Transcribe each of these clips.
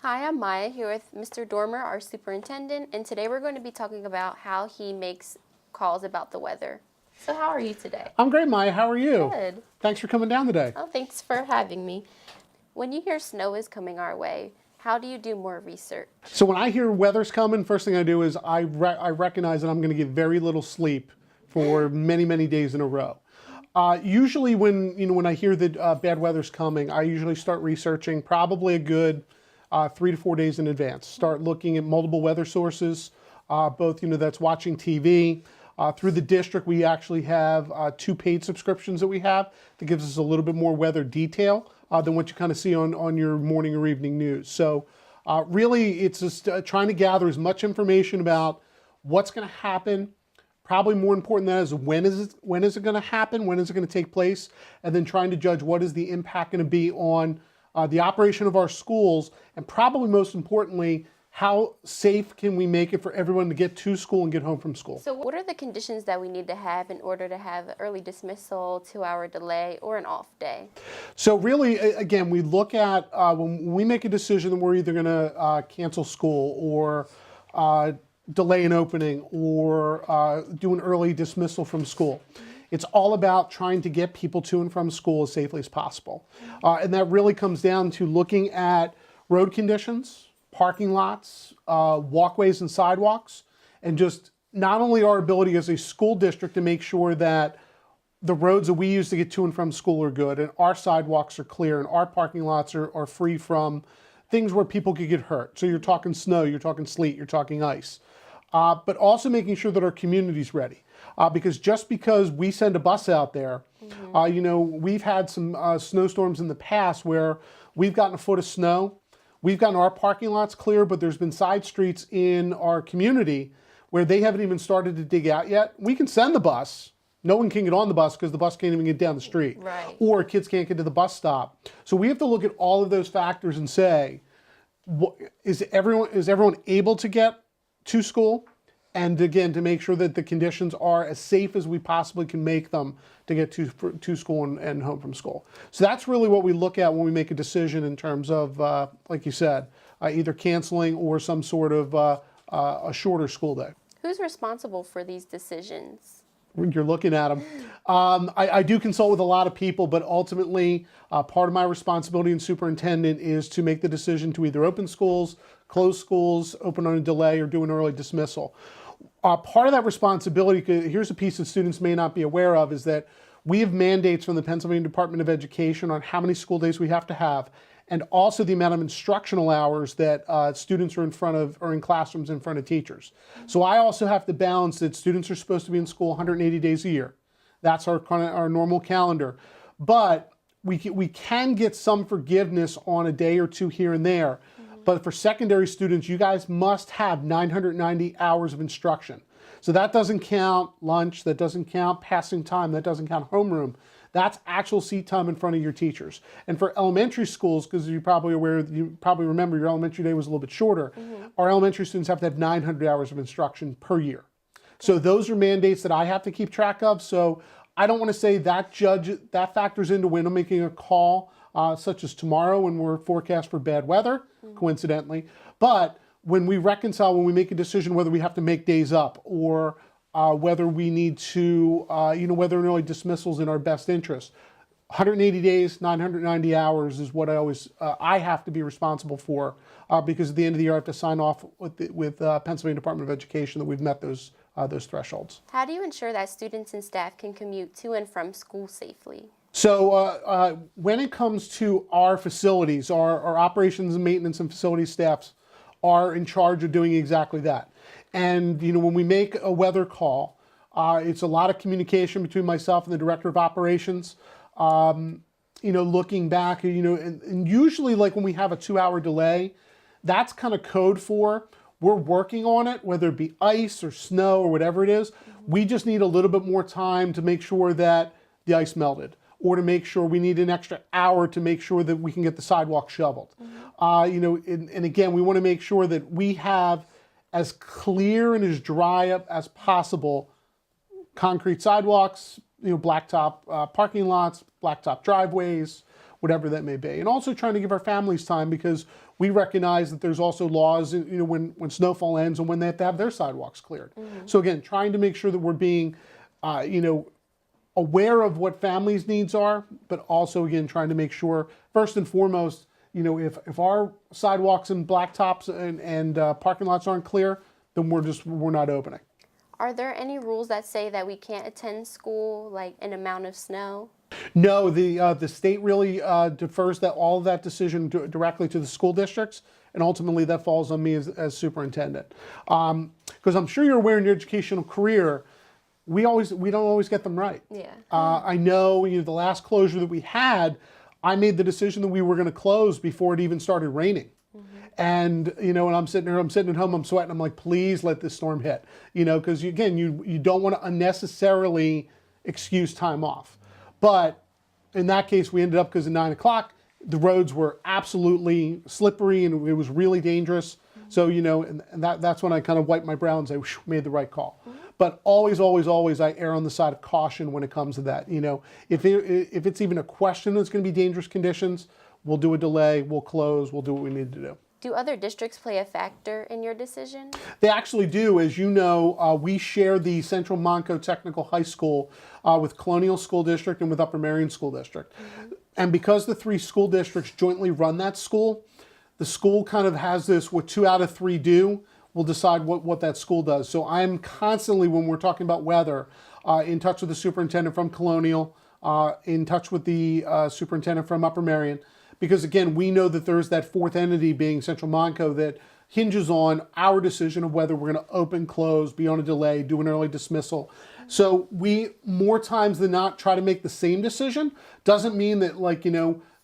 Hi, I'm Maya here with Mr. Dormer, our superintendent, and today we're going to be talking about how he makes calls about the weather. So how are you today? I'm great, Maya. How are you? Good. Thanks for coming down today. Oh, thanks for having me. When you hear snow is coming our way, how do you do more research? So when I hear weather's coming, first thing I do is I recognize that I'm going to get very little sleep for many, many days in a row. Usually when I hear that bad weather's coming, I usually start researching probably a good 3 to 4 days in advance. Start looking at multiple weather sources, both that's watching TV. Through the district, we actually have 2 paid subscriptions that we have that gives us a little bit more weather detail than what you kind of see on your morning or evening news. So really, it's just trying to gather as much information about what's going to happen. Probably more important than that is when is it going to happen? When is it going to take place? And then trying to judge what is the impact going to be on the operation of our schools, and probably most importantly, how safe can we make it for everyone to get to school and get home from school? So what are the conditions that we need to have in order to have early dismissal, 2-hour delay, or an off day? So really, again, we look at when we make a decision that we're either going to cancel school or delay an opening or do an early dismissal from school. It's all about trying to get people to and from school as safely as possible. And that really comes down to looking at road conditions, parking lots, walkways and sidewalks, and just not only our ability as a school district to make sure that the roads that we use to get to and from school are good, and our sidewalks are clear, and our parking lots are free from things where people could get hurt. So you're talking snow, you're talking sleet, you're talking ice. But also making sure that our community's ready. Because just because we send a bus out there, we've had some snowstorms in the past where we've gotten a foot of snow, we've gotten our parking lots clear, but there's been side streets in our community where they haven't even started to dig out yet. We can send the bus. No one can get on the bus because the bus can't even get down the street. Right. Or kids can't get to the bus stop. So we have to look at all of those factors and say, is everyone able to get to school? And again, to make sure that the conditions are as safe as we possibly can make them to get to school and home from school. So that's really what we look at when we make a decision in terms of, like you said, either canceling or some sort of a shorter school day. Who's responsible for these decisions? You're looking at them. I do consult with a lot of people, but ultimately part of my responsibility as superintendent is to make the decision to either open schools, close schools, open on a delay, or do an early dismissal. Part of that responsibility, here's a piece that students may not be aware of, is that we have mandates from the Pennsylvania Department of Education on how many school days we have to have, and also the amount of instructional hours that students are in classrooms in front of teachers. So I also have to balance that students are supposed to be in school 180 days a year. That's our normal calendar. But we can get some forgiveness on a day or two here and there. But for secondary students, you guys must have 990 hours of instruction. So that doesn't count lunch, that doesn't count passing time, that doesn't count homeroom. That's actual seat time in front of your teachers. And for elementary schools, because you probably remember your elementary day was a little bit shorter, our elementary students have to have 900 hours of instruction per year. So those are mandates that I have to keep track of. So I don't want to say that factors into when I'm making a call, such as tomorrow when we're forecast for bad weather, coincidentally. But when we make a decision whether we have to make days up or whether we need to, whether an early dismissal is in our best interest. 180 days, 990 hours is what I have to be responsible for because at the end of the year I have to sign off with Pennsylvania Department of Education that we've met those thresholds. How do you ensure that students and staff can commute to and from school safely? So when it comes to our facilities, our operations and maintenance and facility staffs are in charge of doing exactly that. And when we make a weather call, it's a lot of communication between myself and the director of operations. Looking back, and usually like when we have a 2-hour delay, that's kind of code for we're working on it, whether it be ice or snow or whatever it is. We just need a little bit more time to make sure that the ice melted, or to make sure we need an extra hour to make sure that we can get the sidewalk shoveled. And again, we want to make sure that we have as clear and as dry up as possible concrete sidewalks, blacktop parking lots, blacktop driveways, whatever that may be. And also trying to give our families time, because we recognize that there's also laws, when snowfall ends and when they have to have their sidewalks cleared. So again, trying to make sure that we're being, aware of what families' needs are, but also again, trying to make sure, first and foremost, if our sidewalks and blacktops and parking lots aren't clear, then we're not opening. Are there any rules that say that we can't attend school, like an amount of snow? No, the state really defers all of that decision directly to the school districts, and ultimately that falls on me as superintendent. Because I'm sure you're aware in your educational career, we don't always get them right. Yeah. I know, the last closure that we had, I made the decision that we were going to close before it even started raining. And, and I'm sitting at home, I'm sweating, I'm like, please let this storm hit, because again, you don't want to unnecessarily excuse time off. But in that case, we ended up, because at 9 o'clock, the roads were absolutely slippery and it was really dangerous. So, and that's when I kind of wiped my brow and say, made the right call. But always, always, always, I err on the side of caution when it comes to that. If it's even a question that's going to be dangerous conditions, we'll do a delay, we'll close, we'll do what we need to do. Do other districts play a factor in your decision? They actually do. As you know, we share the Central Monco Technical High School with Colonial School District and with Upper Marion School District. And because the 3 school districts jointly run that school, the school kind of has this, what 2 out of 3 do, will decide what that school does. So I'm constantly, when we're talking about weather, in touch with the superintendent from Colonial, in touch with the superintendent from Upper Marion, because again, we know that there's that 4th entity being Central Monco that hinges on our decision of whether we're going to open, close, be on a delay, do an early dismissal. So we, more times than not, try to make the same decision. Doesn't mean that,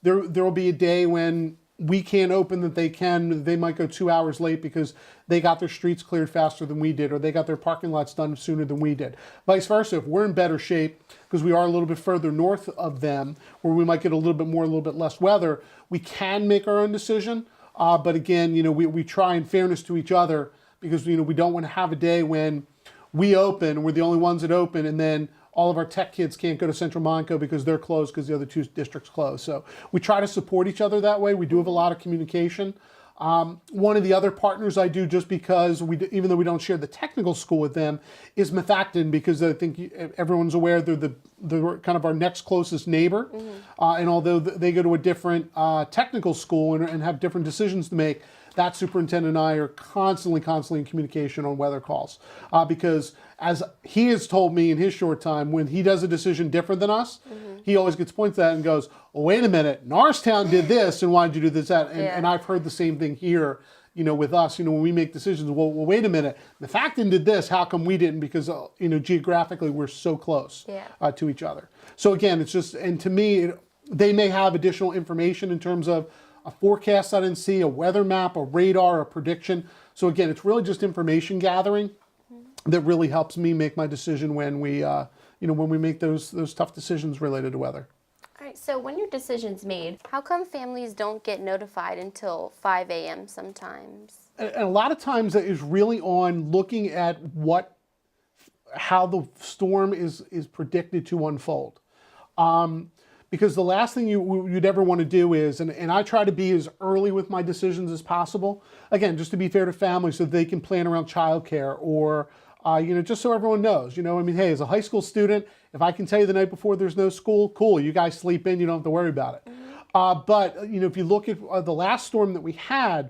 there will be a day when we can't open that they can. They might go 2 hours late because they got their streets cleared faster than we did, or they got their parking lots done sooner than we did. Vice versa, if we're in better shape, because we are a little bit further north of them, where we might get a little bit more, a little bit less weather, we can make our own decision. But again, we try in fairness to each other, because we don't want to have a day when we open, we're the only ones that open, and then all of our tech kids can't go to Central Monco because they're closed because the other 2 districts closed. So we try to support each other that way. We do have a lot of communication. One of the other partners I do, just because even though we don't share the technical school with them, is Methacton, because I think everyone's aware they're kind of our next closest neighbor. And although they go to a different technical school and have different decisions to make, that superintendent and I are constantly in communication on weather calls. Because as he has told me in his short time, when he does a decision different than us, he always gets points at that and goes, well, wait a minute, Norristown did this, and why did you do this, that? And I've heard the same thing here, with us, when we make decisions, well, wait a minute, Methacton did this, how come we didn't? Because, geographically, we're so close to each other. So again, it's just, and to me, they may have additional information in terms of a forecast I didn't see, a weather map, a radar, a prediction. So again, it's really just information gathering that really helps me make my decision when we make those tough decisions related to weather. All right, so when your decision's made, how come families don't get notified until 5 a.m. sometimes? And a lot of times that is really on looking at how the storm is predicted to unfold. Because the last thing you'd ever want to do is, and I try to be as early with my decisions as possible, again, just to be fair to families so they can plan around childcare, or, just so everyone knows, hey, as a high school student, if I can tell you the night before there's no school, cool, you guys sleep in, you don't have to worry about it. But, if you look at the last storm that we had,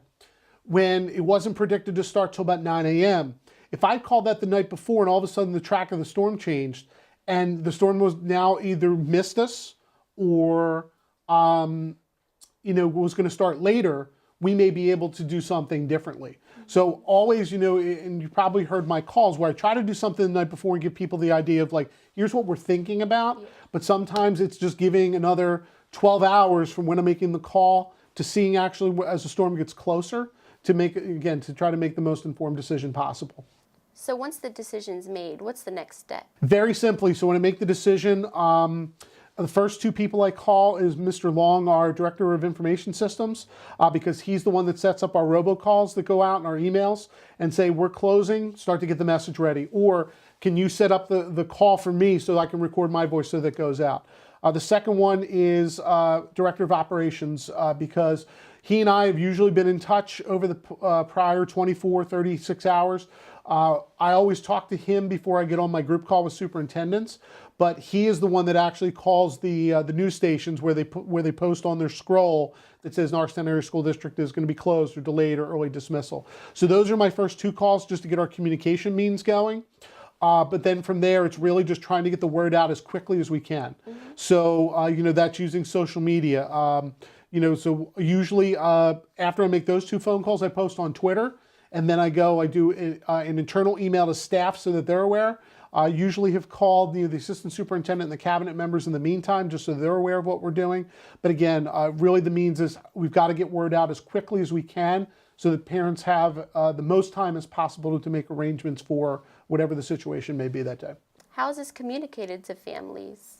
when it wasn't predicted to start till about 9 a.m., if I called that the night before and all of a sudden the track of the storm changed, and the storm was now either missed us, or was going to start later, we may be able to do something differently. So always, and you probably heard my calls where I try to do something the night before and give people the idea of here's what we're thinking about. But sometimes it's just giving another 12 hours from when I'm making the call to seeing actually as the storm gets closer to try to make the most informed decision possible. So once the decision's made, what's the next step? Very simply, so when I make the decision, the first 2 people I call is Mr. Long, our Director of Information Systems, because he's the one that sets up our robocalls that go out and our emails and say, we're closing, start to get the message ready. Or can you set up the call for me so I can record my voice so that goes out? The second one is Director of Operations, because he and I have usually been in touch over the prior 24, 36 hours. I always talk to him before I get on my group call with superintendents, but he is the one that actually calls the news stations where they post on their scroll that says Norristown Area School District is going to be closed or delayed or early dismissal. So those are my first two calls just to get our communication means going. But then from there, it's really just trying to get the word out as quickly as we can. So, that's using social media. So usually after I make those two phone calls, I post on Twitter. And then I do an internal email to staff so that they're aware. I usually have called the assistant superintendent and the cabinet members in the meantime, just so they're aware of what we're doing. But again, really the means is we've got to get word out as quickly as we can so that parents have the most time as possible to make arrangements for whatever the situation may be that day. How is this communicated to families?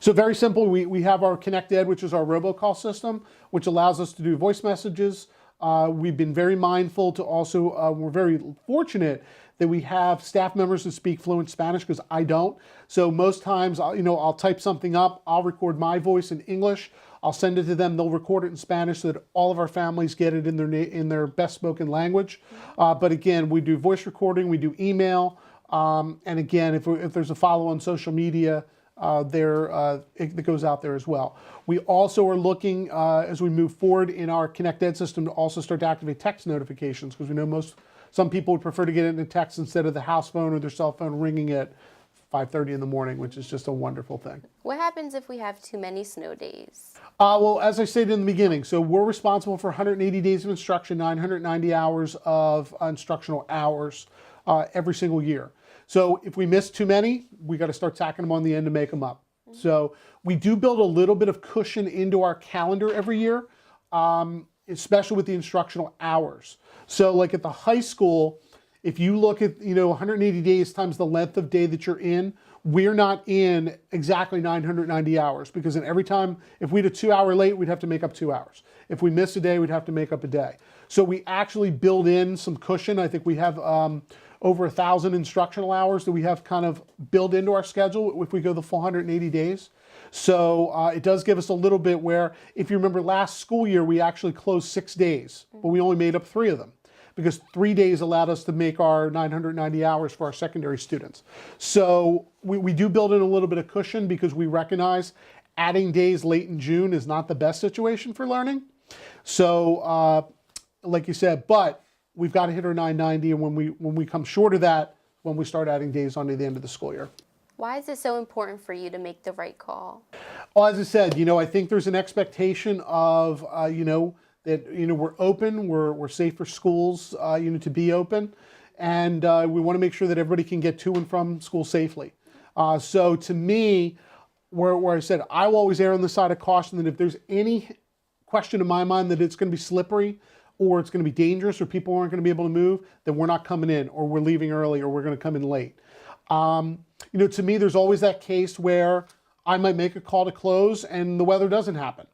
So very simple, we have our Connect Ed, which is our robocall system, which allows us to do voice messages. We've been very mindful to also, we're very fortunate that we have staff members who speak fluent Spanish because I don't. So most times, I'll type something up, I'll record my voice in English, I'll send it to them, they'll record it in Spanish so that all of our families get it in their best spoken language. But again, we do voice recording, we do email, and again, if there's a follow on social media, it goes out there as well. We also are looking, as we move forward in our Connect Ed system, to also start to activate text notifications because we know some people would prefer to get it in a text instead of the house phone or their cell phone ringing at 5:30 in the morning, which is just a wonderful thing. What happens if we have too many snow days? Well, as I stated in the beginning, so we're responsible for 180 days of instruction, 990 hours of instructional hours every single year. So if we miss too many, we got to start tacking them on the end to make them up. So we do build a little bit of cushion into our calendar every year, especially with the instructional hours. So like at the high school, if you look at 180 days times the length of day that you're in, we're not in exactly 990 hours because in every time, if we had a 2 hour late, we'd have to make up 2 hours. If we miss a day, we'd have to make up a day. So we actually build in some cushion. I think we have over 1,000 instructional hours that we have kind of built into our schedule if we go the full 180 days. So it does give us a little bit where, if you remember last school year, we actually closed 6 days, but we only made up 3 of them because 3 days allowed us to make our 990 hours for our secondary students. So we do build in a little bit of cushion because we recognize adding days late in June is not the best situation for learning. So like you said, but we've got to hit our 990, and when we come short of that, when we start adding days onto the end of the school year. Why is it so important for you to make the right call? Well, as I said, I think there's an expectation of, that, we're open, we're safe for schools, to be open, and we want to make sure that everybody can get to and from school safely. So to me, where I said, I will always err on the side of caution that if there's any question in my mind that it's going to be slippery, or it's going to be dangerous, or people aren't going to be able to move, then we're not coming in, or we're leaving early, or we're going to come in late. To me, there's always that case where I might make a call to close and the weather doesn't happen.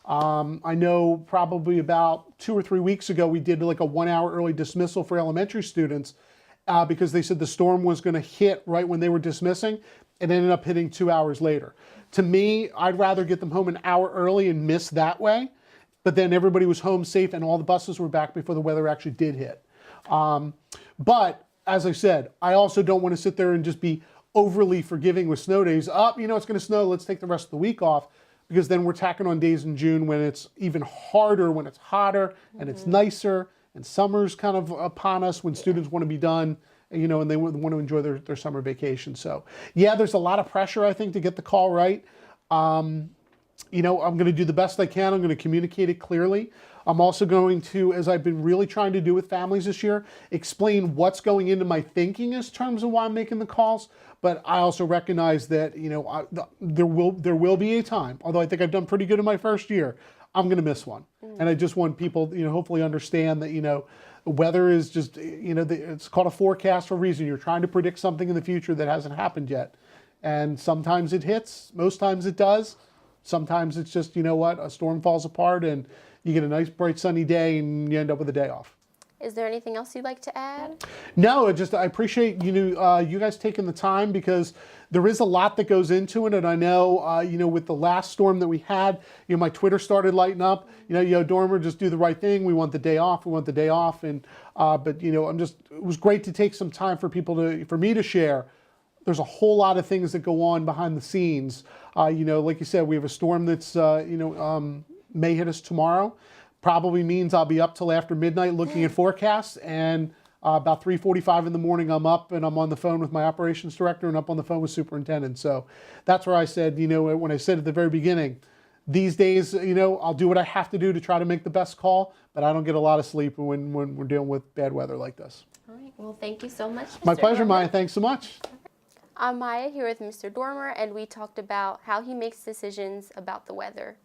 I know probably about 2 or 3 weeks ago, we did like a 1 hour early dismissal for elementary students because they said the storm was going to hit right when they were dismissing. It ended up hitting 2 hours later. To me, I'd rather get them home an hour early and miss that way. But then everybody was home safe and all the buses were back before the weather actually did hit. But as I said, I also don't want to sit there and just be overly forgiving with snow days. It's going to snow, let's take the rest of the week off, because then we're tacking on days in June when it's even harder, when it's hotter and it's nicer, and summer's kind of upon us when students want to be done, and they want to enjoy their summer vacation. So yeah, there's a lot of pressure, I think, to get the call right. I'm going to do the best I can. I'm going to communicate it clearly. I'm also going to, as I've been really trying to do with families this year, explain what's going into my thinking in terms of why I'm making the calls. But I also recognize that, there will be a time, although I think I've done pretty good in my first year, I'm going to miss one. And I just want people, hopefully understand that, weather is just, it's called a forecast for a reason. You're trying to predict something in the future that hasn't happened yet. And sometimes it hits, most times it does. Sometimes it's just, a storm falls apart and you get a nice bright sunny day and you end up with a day off. Is there anything else you'd like to add? No, I appreciate you guys taking the time, because there is a lot that goes into it, and I know, with the last storm that we had, my Twitter started lighting up. Dormer, just do the right thing. We want the day off. We want the day off. And but it was great to take some time for me to share. There's a whole lot of things that go on behind the scenes. Like you said, we have a storm that's may hit us tomorrow. Probably means I'll be up till after midnight looking at forecasts, and about 3:45 in the morning I'm up and I'm on the phone with my operations director and up on the phone with superintendent. So that's where I said, when I said at the very beginning, these days, I'll do what I have to do to try to make the best call, but I don't get a lot of sleep when we're dealing with bad weather like this. All right. Well, thank you so much, Mr. My pleasure, Dormer. Maya. Thanks so much. I'm Maya here with Mr. Dormer, and we talked about how he makes decisions about the weather.